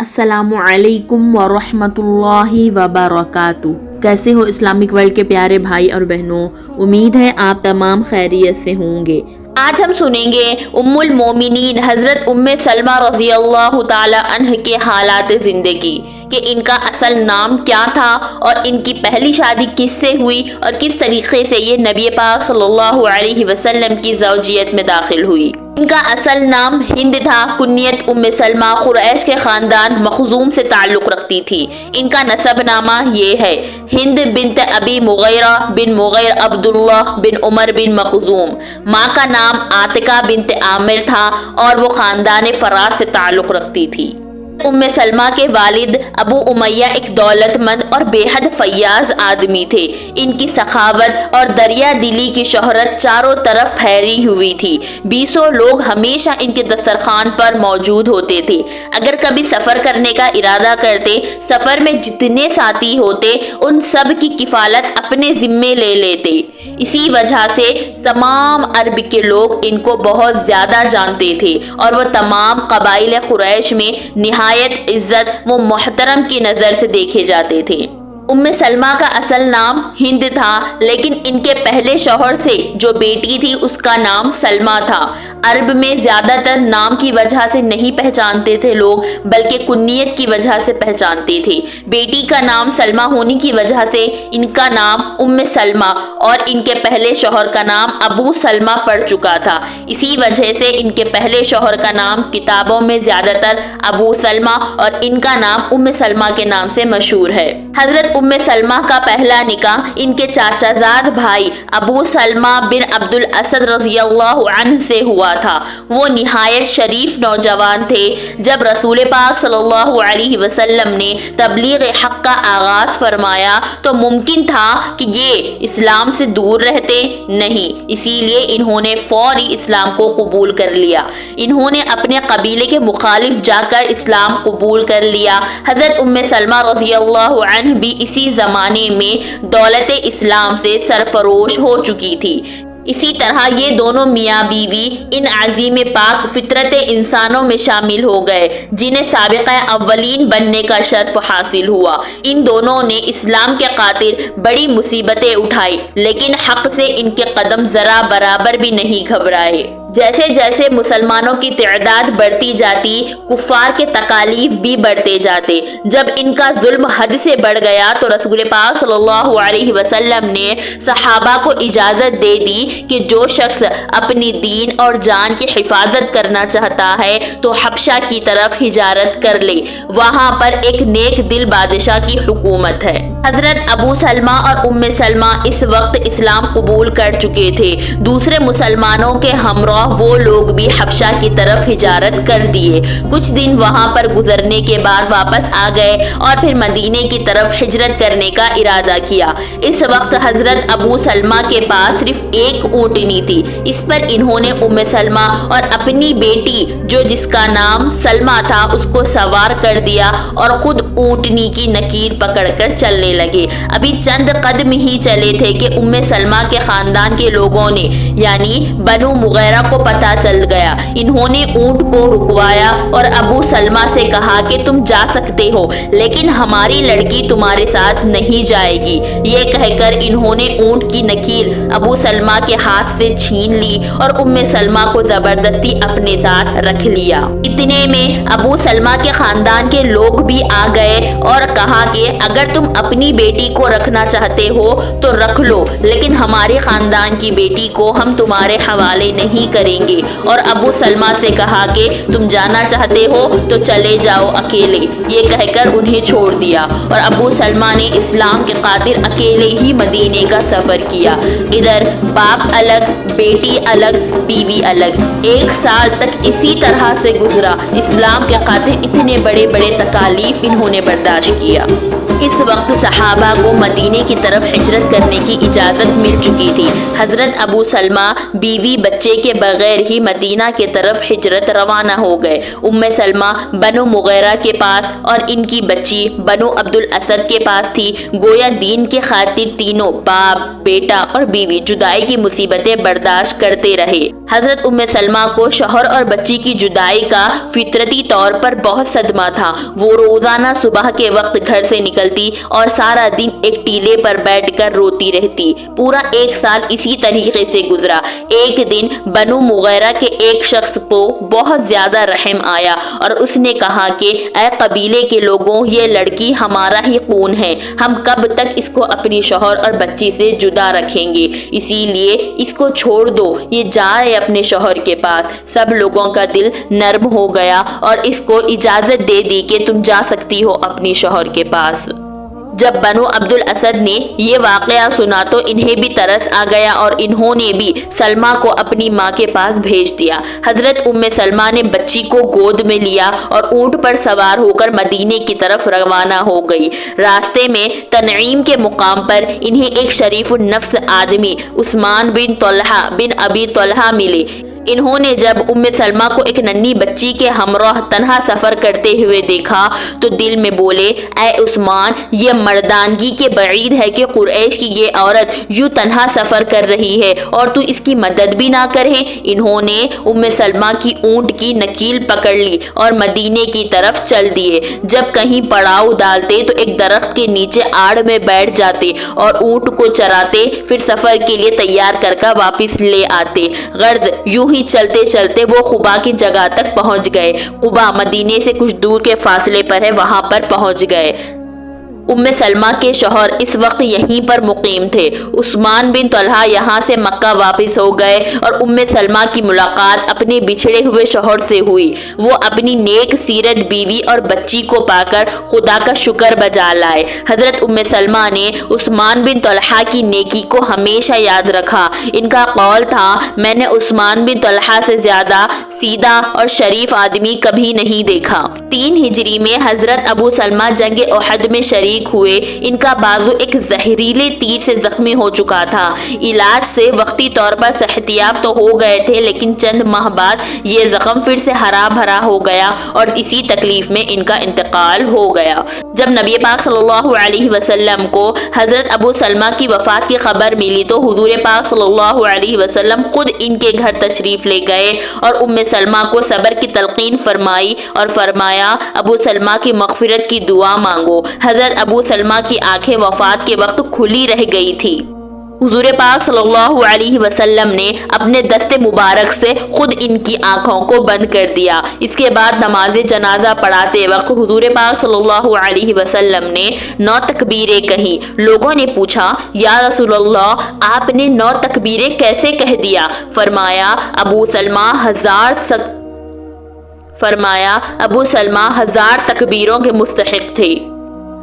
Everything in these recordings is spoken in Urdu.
السلام علیکم ورحمۃ اللہ وبرکاتہ۔ کیسے ہو اسلامک ورلڈ کے پیارے بھائی اور بہنوں؟ امید ہے آپ تمام خیریت سے ہوں گے۔ آج ہم سنیں گے ام المومنین حضرت ام سلمہ رضی اللہ تعالی عنہ کے حالات زندگی، کہ ان کا اصل نام کیا تھا اور ان کی پہلی شادی کس سے ہوئی اور کس طریقے سے یہ نبی پاک صلی اللہ علیہ وسلم کی زوجیت میں داخل ہوئی۔ ان کا اصل نام ہند تھا، کنیت ام سلمہ قریش کے خاندان مخزوم سے تعلق رکھتی تھی۔ ان کا نسب نامہ یہ ہے: ہند بنت ابی مغیرہ بن مغیر عبداللہ بن عمر بن مخزوم۔ ماں کا نام عاتقہ بنت عامر تھا اور وہ خاندان فراز سے تعلق رکھتی تھی۔ ام سلمہ کے والد ابو امیہ ایک دولت مند اور بے حد فیاض آدمی تھے۔ ان کی سخاوت اور دریا دلی کی شہرت چاروں طرف پھیلی ہوئی تھی۔ بیسوں لوگ ہمیشہ ان کے دسترخوان پر موجود ہوتے تھے۔ اگر کبھی سفر کرنے کا ارادہ کرتے، سفر میں جتنے ساتھی ہوتے ان سب کی کفالت اپنے ذمے لے لیتے۔ اسی وجہ سے تمام عرب کے لوگ ان کو بہت زیادہ جانتے تھے اور وہ تمام قبائل قریش میں نہایت عزت و محترم کی نظر سے دیکھے جاتے تھے۔ ام سلمہ کا اصل نام ہند تھا، لیکن ان کے پہلے شوہر سے جو بیٹی تھی اس کا نام سلمہ تھا۔ عرب میں زیادہ تر نام کی وجہ سے نہیں پہچانتے تھے لوگ، بلکہ کنیت کی وجہ سے پہچانتے تھے۔ بیٹی کا نام سلمہ ہونے کی وجہ سے ان کا نام ام سلمہ اور ان کے پہلے شوہر کا نام ابو سلمہ پڑ چکا تھا۔ اسی وجہ سے ان کے پہلے شوہر کا نام کتابوں میں زیادہ تر ابو سلمہ اور ان کا نام ام سلمہ کے نام سے مشہور ہے۔ حضرت ام سلمہ کا پہلا نکاح ان کے چاچا زاد بھائی ابو سلمہ بن عبد الاسد رضی اللہ عنہ سے ہوا تھا۔ وہ نہایت شریف نوجوان تھے۔ جب رسول پاک صلی اللہ علیہ وسلم نے تبلیغ حق کا آغاز فرمایا تو ممکن تھا کہ یہ اسلام سے دور رہتے، نہیں، اسی لیے انہوں نے فوری اسلام کو قبول کر لیا۔ انہوں نے اپنے قبیلے کے مخالف جا کر اسلام قبول کر لیا۔ حضرت ام سلمہ رضی اللہ عنہ بھی اسی زمانے میں دولت اسلام سے سرفروش ہو چکی تھی۔ اسی طرح یہ دونوں میاں بیوی ان عظیم پاک فطرت انسانوں میں شامل ہو گئے جنہیں سابقہ اولین بننے کا شرف حاصل ہوا۔ ان دونوں نے اسلام کے خاطر بڑی مصیبتیں اٹھائی، لیکن حق سے ان کے قدم ذرا برابر بھی نہیں گھبرائے۔ جیسے جیسے مسلمانوں کی تعداد بڑھتی جاتی، کفار کے تکالیف بھی بڑھتے جاتے۔ جب ان کا ظلم حد سے بڑھ گیا تو رسول پاک صلی اللہ علیہ وسلم نے صحابہ کو اجازت دے دی کہ جو شخص اپنی دین اور جان کی حفاظت کرنا چاہتا ہے تو حبشہ کی طرف ہجرت کر لے، وہاں پر ایک نیک دل بادشاہ کی حکومت ہے۔ حضرت ابو سلمہ اور ام سلمہ اس وقت اسلام قبول کر چکے تھے۔ دوسرے مسلمانوں کے ہمراہ وہ لوگ بھی حبشہ کی طرف ہجرت کر دیے۔ کچھ دن وہاں پر گزرنے کے بعد واپس آ گئے اور پھر مدینے کی طرف ہجرت کرنے کا ارادہ کیا۔ اس وقت حضرت ابو سلمہ کے پاس صرف ایک اونٹنی تھی۔ اس پر انہوں نے ام سلمہ اور اپنی بیٹی جو جس کا نام سلمہ تھا اس کو سوار کر دیا اور خود اونٹنی کی نکیر پکڑ کر چلنے لگے۔ ابھی چند قدم ہی چلے تھے کہ ام سلمہ کے خاندان کے لوگوں نے یعنی بنو مغیرہ کو پتہ چل گیا۔ انہوں نے اونٹ کو رکوایا اور ابو سلمہ سے کہا کہ تم جا سکتے ہو، لیکن ہماری لڑکی تمہارے ساتھ نہیں جائے گی۔ یہ کہہ کر انہوں نے اونٹ کی نکیر ابو سلمہ کے ہاتھ سے چھین لی اور ام سلمہ کو زبردستی اپنے ساتھ رکھ لیا۔ اتنے میں ابو سلمہ کے خاندان کے لوگ بھی آ گئے اور کہا کہ اگر تم اپنی بیٹی کو رکھنا چاہتے ہو تو رکھ لو، لیکن ہمارے خاندان کی بیٹی کو ہم تمہارے حوالے نہیں کریں گے۔ اور ابو سلمہ سے کہا کہ تم جانا چاہتے ہو تو چلے جاؤ اکیلے، یہ کہہ کر انہیں چھوڑ دیا اور ابو سلمہ نے اسلام کے خاطر اکیلے ہی مدینے کا سفر کیا۔ ادھر باپ الگ، بیٹی الگ، بیوی الگ۔ 1 سال تک اسی طرح سے گزرا۔ اسلام کے خاطر اتنے بڑے بڑے تکالیف انہوں نے برداشت کیا۔ اس وقت صحابہ کو مدینے کی طرف ہجرت کرنے کی اجازت مل چکی تھی۔ حضرت ابو سلمہ بیوی بچے کے بغیر ہی مدینہ کی طرف ہجرت روانہ ہو گئے۔ ام سلمہ بنو مغیرہ کے پاس اور ان کی بچی بنو عبد الاسد کے پاس تھی۔ گویا دین کے خاطر تینوں باپ، بیٹا اور بیوی جدائی کی مصیبتیں برداشت کرتے رہے۔ حضرت ام سلمہ کو شوہر اور بچی کی جدائی کا فطرتی طور پر بہت صدمہ تھا۔ وہ روزانہ صبح کے وقت گھر سے نکلتی اور سارا دن ایک ٹیلے پر بیٹھ کر روتی رہتی۔ پورا 1 سال اسی طریقے سے گزرا۔ ایک دن بنو مغیرہ کے ایک شخص کو بہت زیادہ رحم آیا اور اس نے کہا کہ اے قبیلے کے لوگوں، یہ لڑکی ہمارا ہی خون ہے، ہم کب تک اس کو اپنی شوہر اور بچی سے جدا رکھیں گے، اسی لیے اس کو چھوڑ دو، یہ جائے اپنے شوہر کے پاس۔ سب لوگوں کا دل نرم ہو گیا اور اس کو اجازت دے دی کہ تم جا سکتی ہو اپنی شوہر کے پاس۔ جب بنو عبد الاسد نے یہ واقعہ سنا تو انہیں بھی ترس آ گیا اور انہوں نے بھی سلمہ کو اپنی ماں کے پاس بھیج دیا۔ حضرت ام سلمہ نے بچی کو گود میں لیا اور اونٹ پر سوار ہو کر مدینے کی طرف روانہ ہو گئی۔ راستے میں تنعیم کے مقام پر انہیں ایک شریف النفس آدمی عثمان بن طلحہ بن ابی طلحہ ملے۔ انہوں نے جب ام سلمہ کو ایک ننھی بچی کے ہمراہ تنہا سفر کرتے ہوئے دیکھا تو دل میں بولے، اے عثمان، یہ مردانگی کے بعید ہے کہ قریش کی یہ عورت یوں تنہا سفر کر رہی ہے اور تو اس کی مدد بھی نہ کرے۔ انہوں نے ام سلمہ کی اونٹ کی نکیل پکڑ لی اور مدینے کی طرف چل دیے۔ جب کہیں پڑاؤ ڈالتے تو ایک درخت کے نیچے آڑ میں بیٹھ جاتے اور اونٹ کو چراتے، پھر سفر کے لیے تیار کر کے واپس لے آتے۔ غرض یوں ہی چلتے چلتے وہ قبا کی جگہ تک پہنچ گئے۔ قبا مدینے سے کچھ دور کے فاصلے پر ہے، وہاں پر پہنچ گئے۔ ام سلمہ کے شوہر اس وقت یہیں پر مقیم تھے۔ عثمان بن طلحہ یہاں سے مکہ واپس ہو گئے اور ام سلمہ کی ملاقات اپنے بچھڑے ہوئے شوہر سے ہوئی۔ وہ اپنی نیک سیرت بیوی اور بچی کو پا کر خدا کا شکر بجا لائے۔ حضرت ام سلمہ نے عثمان بن طلحہ کی نیکی کو ہمیشہ یاد رکھا۔ ان کا قول تھا، میں نے عثمان بن طلحہ سے زیادہ سیدھا اور شریف آدمی کبھی نہیں دیکھا۔ 3 ہجری میں حضرت ابو سلمہ جنگ احد میں شریک ہوئے۔ ان کا بازو ایک زہریلے تیر سے زخمی ہو چکا تھا۔ علاج سے وقتی طور پر صحتیاب تو ہو گئے تھے، لیکن چند ماہ بعد یہ زخم پھر سے ہرا بھرا ہو گیا اور اسی تکلیف میں ان کا انتقال ہو گیا۔ جب نبی پاک صلی اللہ علیہ وسلم کو حضرت ابو سلمہ کی وفات کی خبر ملی تو حضور پاک صلی اللہ علیہ وسلم خود ان کے گھر تشریف لے گئے اور ام سلمہ کو صبر کی تلقین فرمائی اور فرمایا، ابو سلمہ کی مغفرت کی دعا مانگو۔ حضرت ابو سلمہ کی آنکھیں وفات کے وقت کھلی رہ گئی تھی۔ حضور پاک صلی اللہ علیہ وسلم نے اپنے دست مبارک سے خود ان کی آنکھوں کو بند کر دیا۔ اس کے بعد نماز جنازہ پڑھاتے وقت حضور پاک صلی اللہ علیہ وسلم نے 9 تکبیریں کہیں۔ لوگوں نے پوچھا، یا رسول اللہ، آپ نے 9 تکبیریں کیسے کہہ دیا؟ فرمایا، ابو سلمہ 1000 تکبیروں کے مستحق تھے۔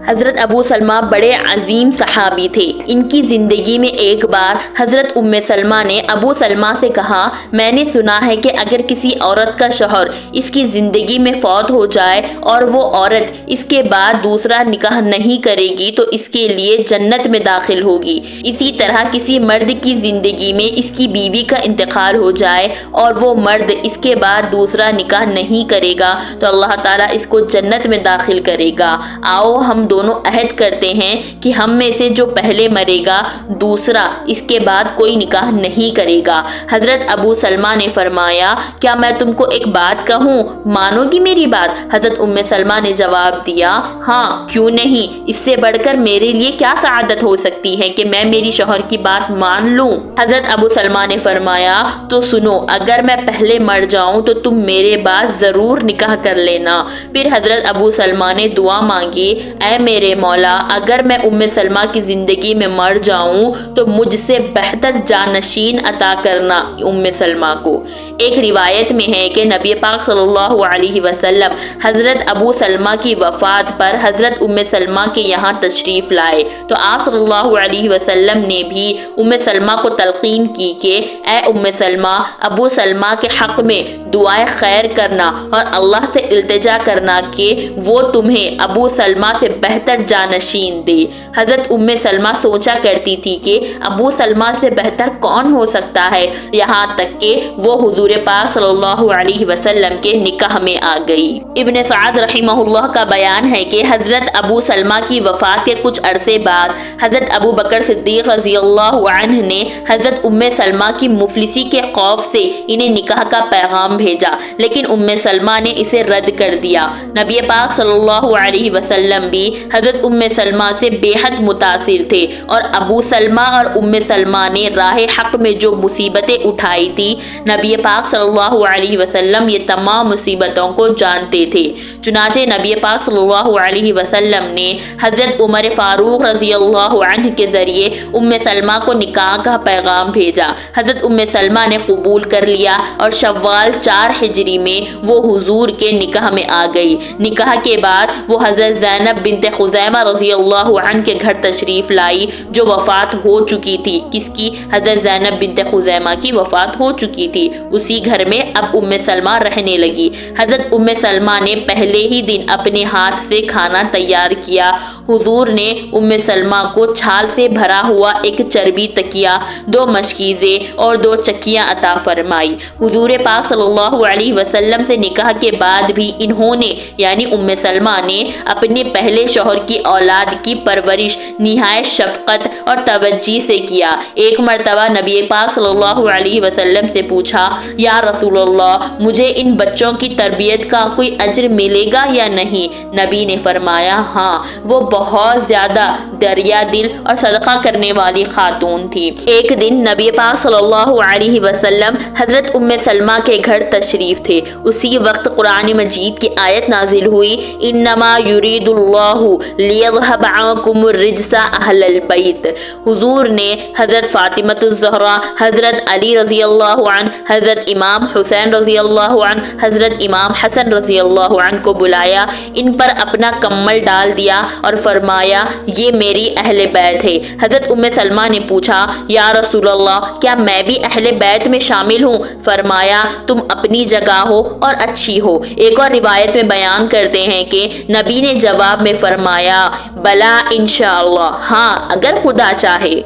حضرت ابو سلمہ بڑے عظیم صحابی تھے۔ ان کی زندگی میں ایک بار حضرت ام سلمہ نے ابو سلمہ سے کہا، میں نے سنا ہے کہ اگر کسی عورت کا شوہر اس کی زندگی میں فوت ہو جائے اور وہ عورت اس کے بعد دوسرا نکاح نہیں کرے گی تو اس کے لیے جنت میں داخل ہوگی۔ اسی طرح کسی مرد کی زندگی میں اس کی بیوی کا انتقال ہو جائے اور وہ مرد اس کے بعد دوسرا نکاح نہیں کرے گا تو اللہ تعالیٰ اس کو جنت میں داخل کرے گا۔ آؤ ہم دونوں عہد کرتے ہیں کہ ہم میں سے جو پہلے مرے گا دوسرا اس کے بعد کوئی نکاح نہیں کرے گا۔ حضرت ابو سلمہ نے فرمایا، کیا میں تم کو ایک بات کہوں، مانو گی میری بات؟ حضرت ام سلمہ نے جواب دیا، ہاں کیوں نہیں، اس سے بڑھ کر میرے لیے کیا سعادت ہو سکتی ہے کہ میں میری شوہر کی بات مان لوں۔ حضرت ابو سلمہ نے فرمایا، تو سنو، اگر میں پہلے مر جاؤں تو تم میرے بعد ضرور نکاح کر لینا۔ پھر حضرت ابو سلمہ نے دعا مانگی، اے میرے مولا، اگر میں ام سلمہ کی زندگی میں مر جاؤں تو مجھ سے بہتر جانشین عطا کرنا ام سلمہ کو۔ ایک روایت میں ہے کہ نبی پاک صلی اللہ علیہ وسلم حضرت ابو سلمہ کی وفات پر حضرت ام سلمہ کے یہاں تشریف لائے تو آپ صلی اللہ علیہ وسلم نے بھی ام سلمہ کو تلقین کی کہ اے ام سلمہ، ابو سلمہ کے حق میں دعائے خیر کرنا اور اللہ سے التجا کرنا کہ وہ تمہیں ابو سلمہ سے بہتر جانشین دے۔ حضرت ام سلمہ سوچا کرتی تھی کہ ابو سلمہ سے بہتر کون ہو سکتا ہے، یہاں تک کہ وہ حضور پاک صلی اللہ علیہ وسلم کے نکاح میں آ گئی۔ ابن سعد رحمہ اللہ کا بیان ہے کہ حضرت ابو سلمہ کی وفات کے کچھ عرصے بعد حضرت ابو بکر صدیق رضی اللہ عنہ نے حضرت ام سلمہ کی مفلسی کے خوف سے انہیں نکاح کا پیغام بھیجا، لیکن ام سلمہ نے اسے رد کر دیا۔ نبی پاک صلی اللہ علیہ وسلم بھی حضرت ام سلمہ سے بے حد متاثر تھے، اور ابو سلمہ اور ام سلمہ نے راہ حق میں جو مصیبتیں اٹھائی تھی، نبی پاک صلی اللہ علیہ وسلم یہ تمام مصیبتوں کو جانتے تھے۔ چنانچہ نبی پاک صلی اللہ علیہ وسلم نے حضرت عمر فاروق رضی اللہ عنہ کے ذریعے ام سلمہ کو نکاح کا پیغام بھیجا۔ حضرت ام سلمہ نے قبول کر لیا اور شوال 4 ہجری میں وہ حضور کے نکاح میں آ گئی۔ نکاح کے بعد وہ حضرت زینب بنت خزیمہ رضی اللہ عنہ کے گھر تشریف لائی جو وفات ہو چکی تھی۔ کس کی؟ حضرت زینب بنت خزیمہ کی وفات ہو چکی تھی۔ اسی گھر میں اب ام سلمہ رہنے لگی۔ حضرت ام سلمہ نے پہلے ہی دن اپنے ہاتھ سے کھانا تیار کیا۔ حضور نے ام سلمہ کو چھال سے بھرا ہوا ایک چربی تکیا، 2 مشکیزیں اور 2 چکیاں عطا فرمائی۔ حضور پاک صلی اللہ علیہ وسلم سے نکاح کے بعد بھی انہوں نے یعنی ام سلمہ نے اپنے پہلے شوہر کی اولاد کی پرورش نہایت شفقت اور توجہ سے کیا۔ ایک مرتبہ نبی پاک صلی اللہ علیہ وسلم سے پوچھا، یا رسول اللہ، مجھے ان بچوں کی تربیت کا کوئی اجر ملے گا یا نہیں؟ نبی نے فرمایا، ہاں، وہ بہت زیادہ دریا دل اور صدقہ کرنے والی خاتون تھی۔ ایک دن نبی پاک صلی اللہ علیہ وسلم حضرت ام سلمہ کے گھر تشریف تھے۔ اسی وقت قرآن مجید کی آیت نازل ہوئی، انما یرید اللہ لیذھب عنکم الرجس اہل البیت۔ حضور نے حضرت فاطمہ الزہرا، حضرت علی رضی اللہ عنہ، حضرت امام حسین رضی اللہ عنہ، حضرت امام حسن رضی اللہ عنہ کو بلایا، ان پر اپنا کمل ڈال دیا اور فرمایا، یہ میری اہل بیت ہے۔ حضرت ام سلمہ نے پوچھا، یا رسول اللہ، کیا میں بھی اہل بیت میں شامل ہوں؟ فرمایا، تم اپنی جگہ ہو اور اچھی ہو۔ ایک اور روایت میں بیان کرتے ہیں کہ نبی نے جواب میں فرمایا، بلا انشاءاللہ، ہاں اگر خدا چاہے۔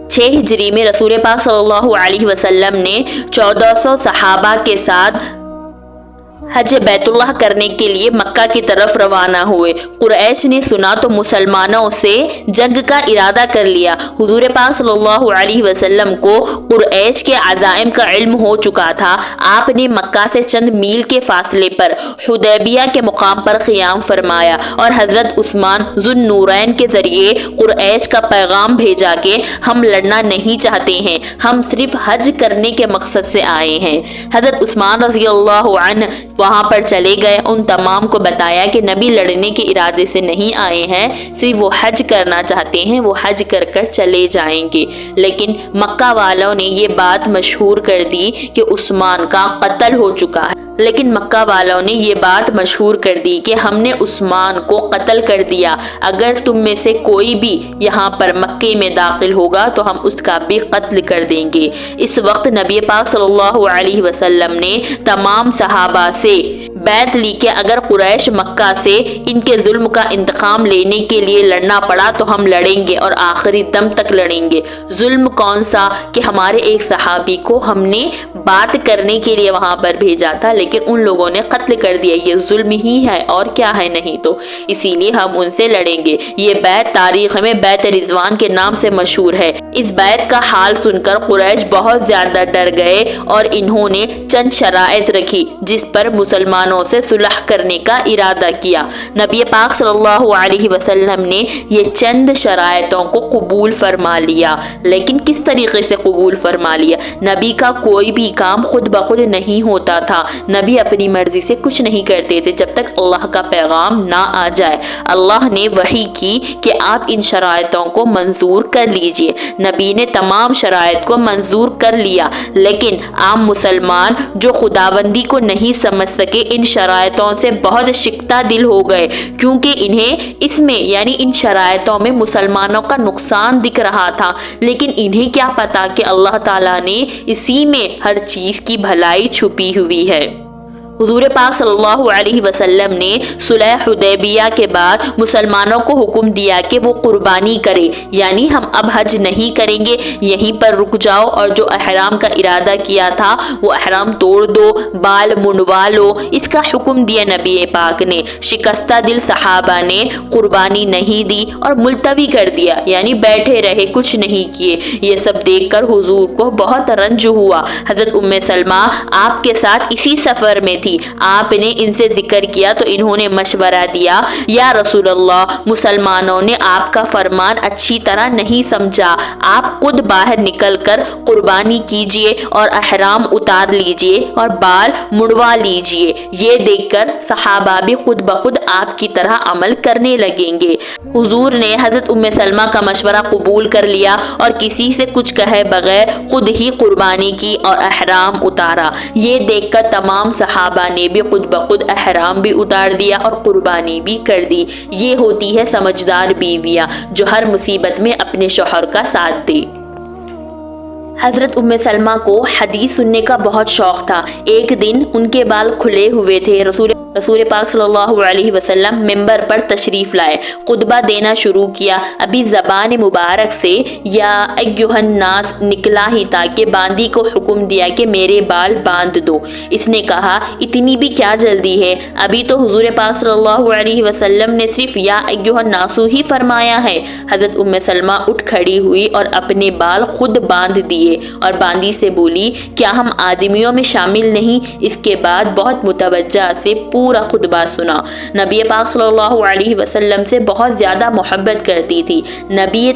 6 ہجری میں رسول پاک صلی اللہ علیہ وسلم نے 1400 صحابہ کے ساتھ حج بیت اللہ کرنے کے لیے مکہ کی طرف روانہ ہوئے۔ قریش نے سنا تو مسلمانوں سے جنگ کا ارادہ کر لیا۔ حضور پاک صلی اللہ علیہ وسلم کو قریش کے عزائم کا علم ہو چکا تھا۔ آپ نے مکہ سے چند میل کے فاصلے پر حدیبیہ کے مقام پر قیام فرمایا اور حضرت عثمان ذو النورین کے ذریعے قریش کا پیغام بھیجا کہ ہم لڑنا نہیں چاہتے ہیں، ہم صرف حج کرنے کے مقصد سے آئے ہیں۔ حضرت عثمان رضی اللہ عنہ وہاں پر چلے گئے، ان تمام کو بتایا کہ نبی لڑنے کے ارادے سے نہیں آئے ہیں، صرف وہ حج کرنا چاہتے ہیں، وہ حج کر کر چلے جائیں گے۔ لیکن مکہ والوں نے یہ بات مشہور کر دی کہ عثمان کا قتل ہو چکا ہے۔ لیکن مکہ والوں نے یہ بات مشہور کر دی کہ ہم نے عثمان کو قتل کر دیا، اگر تم میں سے کوئی بھی یہاں پر مکے میں داخل ہوگا تو ہم اس کا بھی قتل کر دیں گے۔ اس وقت نبی پاک صلی اللہ علیہ وسلم نے تمام صحابہ سے بیعت لی کہ اگر قریش مکہ سے ان کے ظلم کا انتقام لینے کے لیے لڑنا پڑا تو ہم لڑیں گے اور آخری دم تک لڑیں گے۔ ظلم کون سا کہ ہمارے ایک صحابی کو ہم نے بات کرنے کے لیے وہاں پر بھیجا تھا لیکن ان لوگوں نے قتل کر دیا، یہ ظلم ہی ہے اور کیا ہے، نہیں تو اسی لیے ہم ان سے لڑیں گے۔ یہ بیعت تاریخ میں بیعت رضوان کے نام سے مشہور ہے۔ اس بیعت کا حال سن کر قریش بہت زیادہ ڈر گئے اور انہوں نے چند شرائط رکھی جس پر مسلمانوں سے صلح کرنے کا ارادہ کیا۔ نبی پاک صلی اللہ علیہ وسلم نے یہ چند شرائطوں کو قبول فرما لیا۔ لیکن کس طریقے سے قبول فرما لیا؟ نبی کا کوئی بھی کام خود بخود نہیں ہوتا تھا، نبی اپنی مرضی سے کچھ نہیں کرتے تھے جب تک اللہ کا پیغام نہ آ جائے۔ اللہ نے وحی کی کہ آپ ان شرائطوں کو منظور کر لیجئے۔ نبی نے تمام شرائط کو منظور کر لیا، لیکن عام مسلمان جو خداوندی کو نہیں سمجھ سکے ان ان شرائطوں سے بہت شکستہ دل ہو گئے، کیونکہ انہیں اس میں یعنی ان شرائطوں میں مسلمانوں کا نقصان دکھ رہا تھا، لیکن انہیں کیا پتا کہ اللہ تعالیٰ نے اسی میں ہر چیز کی بھلائی چھپی ہوئی ہے۔ حضور پاک صلی اللہ علیہ وسلم نے صلح حدیبیہ کے بعد مسلمانوں کو حکم دیا کہ وہ قربانی کرے، یعنی ہم اب حج نہیں کریں گے، یہیں پر رک جاؤ اور جو احرام کا ارادہ کیا تھا وہ احرام توڑ دو، بال منڈوا لو۔ اس کا حکم دیا نبی پاک نے۔ شکستہ دل صحابہ نے قربانی نہیں دی اور ملتوی کر دیا، یعنی بیٹھے رہے، کچھ نہیں کیے۔ یہ سب دیکھ کر حضور کو بہت رنج ہوا۔ حضرت ام سلمہ آپ کے ساتھ اسی سفر میں تھی۔ آپ نے ان سے ذکر کیا تو انہوں نے مشورہ دیا، یا رسول اللہ، مسلمانوں نے آپ کا فرمان اچھی طرح نہیں سمجھا، آپ خود باہر نکل کر قربانی کیجئے اور احرام اتار لیجئے اور بال مڑوا لیجئے۔ یہ دیکھ کر صحابہ بھی خود بخود آپ کی طرح عمل کرنے لگیں گے۔ حضور نے حضرت ام سلمہ کا مشورہ قبول کر لیا اور کسی سے کچھ کہے بغیر خود ہی قربانی کی اور احرام اتارا۔ یہ دیکھ کر تمام صحابہ نے بھی خود بخود احرام بھی اتار دیا اور قربانی بھی کر دی۔ یہ ہوتی ہے سمجھدار بیویاں جو ہر مصیبت میں اپنے شوہر کا ساتھ دے۔ حضرت ام سلمہ کو حدیث سننے کا بہت شوق تھا۔ ایک دن ان کے بال کھلے ہوئے تھے۔ رسول پاک صلی اللہ علیہ وسلم ممبر پر تشریف لائے، خطبہ دینا شروع کیا۔ ابھی زبان مبارک سے یا ایھا الناس نکلا ہی تھا کہ باندی کو حکم دیا کہ میرے بال باندھ دو۔ اس نے کہا، اتنی بھی کیا جلدی ہے، ابھی تو حضور پاک صلی اللہ علیہ وسلم نے صرف یا ایھا الناس ہی فرمایا ہے۔ حضرت ام سلمہ اٹھ کھڑی ہوئی اور اپنے بال خود باندھ دیے اور باندی سے بولی، کیا ہم آدمیوں میں شامل نہیں؟ اس کے بعد بہت متوجہ سے پورا خطبہ سنا۔ نبی پاک صلی اللہ علیہ وسلم سے بہت زیادہ محبت کرتی تھی۔ نبی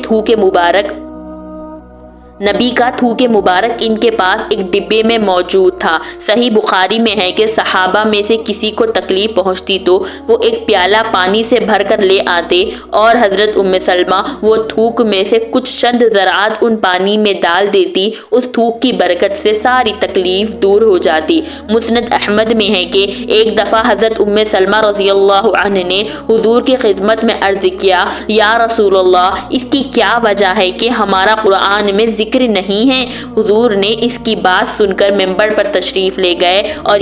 کا تھوک مبارک ان کے پاس ایک ڈبے میں موجود تھا۔ صحیح بخاری میں ہے کہ صحابہ میں سے کسی کو تکلیف پہنچتی تو وہ ایک پیالہ پانی سے بھر کر لے آتے اور حضرت ام سلمہ وہ تھوک میں سے کچھ چند ذرات ان پانی میں ڈال دیتی۔ اس تھوک کی برکت سے ساری تکلیف دور ہو جاتی۔ مسند احمد میں ہے کہ ایک دفعہ حضرت ام سلمہ رضی اللہ عنہ نے حضور کی خدمت میں عرض کیا، یا رسول اللہ، اس کی کیا وجہ ہے کہ ہمارا قرآن میں ذکر نہیں ہے؟ حضور نے اس کی بات سن کر ممبر پر تشریف لے گئے اور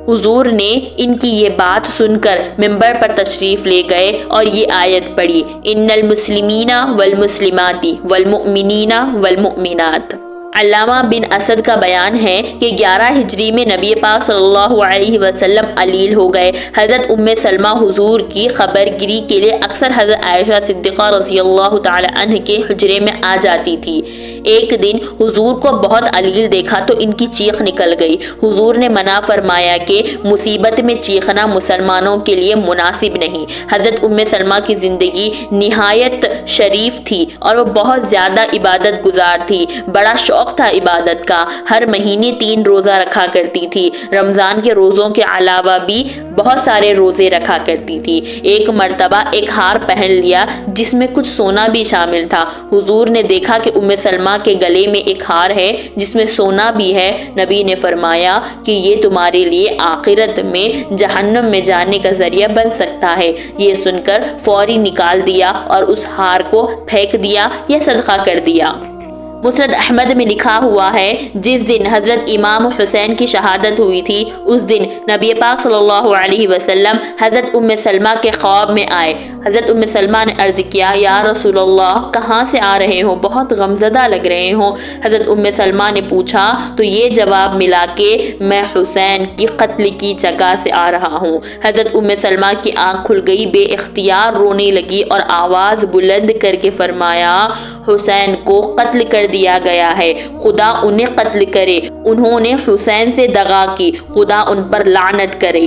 حضور نے ان کی یہ بات سن کر ممبر پر تشریف لے گئے اور یہ آیت پڑھی، ان المسلمین والمسلمات والمؤمنین والمؤمنات۔ علامہ بن اسد کا بیان ہے کہ 11 ہجری میں نبی پاک صلی اللہ علیہ وسلم علیل ہو گئے۔ حضرت ام سلمہ حضور کی خبر گیری کے لیے اکثر حضرت عائشہ صدیقہ رضی اللہ تعالی عنہ کے حجرے میں آ جاتی تھی۔ ایک دن حضور کو بہت علیل دیکھا تو ان کی چیخ نکل گئی۔ حضور نے منع فرمایا کہ مصیبت میں چیخنا مسلمانوں کے لیے مناسب نہیں۔ حضرت ام سلمہ کی زندگی نہایت شریف تھی اور وہ بہت زیادہ عبادت گزار تھی۔ بڑا شوق تھا عبادت کا۔ ہر مہینے 3 روزہ رکھا کرتی تھی۔ رمضان کے روزوں کے علاوہ بھی بہت سارے روزے رکھا کرتی تھی۔ ایک مرتبہ ایک ہار پہن لیا جس میں کچھ سونا بھی شامل تھا۔ حضور نے دیکھا کہ ام سلمہ کے گلے میں ایک ہار ہے جس میں سونا بھی ہے۔ نبی نے فرمایا کہ یہ تمہارے لیے آخرت میں جہنم میں جانے کا ذریعہ بن سکتا ہے۔ یہ سن کر فوری نکال دیا اور اس ہار کو پھینک دیا یا صدقہ کر دیا۔ مسند احمد میں لکھا ہوا ہے، جس دن حضرت امام حسین کی شہادت ہوئی تھی اس دن نبی پاک صلی اللہ علیہ وسلم حضرت ام سلمہ کے خواب میں آئے۔ حضرت ام سلمہ نے عرض کیا، یا رسول اللہ، کہاں سے آ رہے ہو؟ بہت غمزدہ لگ رہے ہو۔ حضرت ام سلمہ نے پوچھا تو یہ جواب ملا کہ میں حسین کی قتل کی جگہ سے آ رہا ہوں۔ حضرت ام سلمہ کی آنکھ کھل گئی، بے اختیار رونے لگی اور آواز بلند کر کے فرمایا، حسین کو قتل کر دیا گیا ہے، خدا انہیں قتل کرے، انہوں نے حسین سے دغا کی، خدا ان پر لعنت کرے۔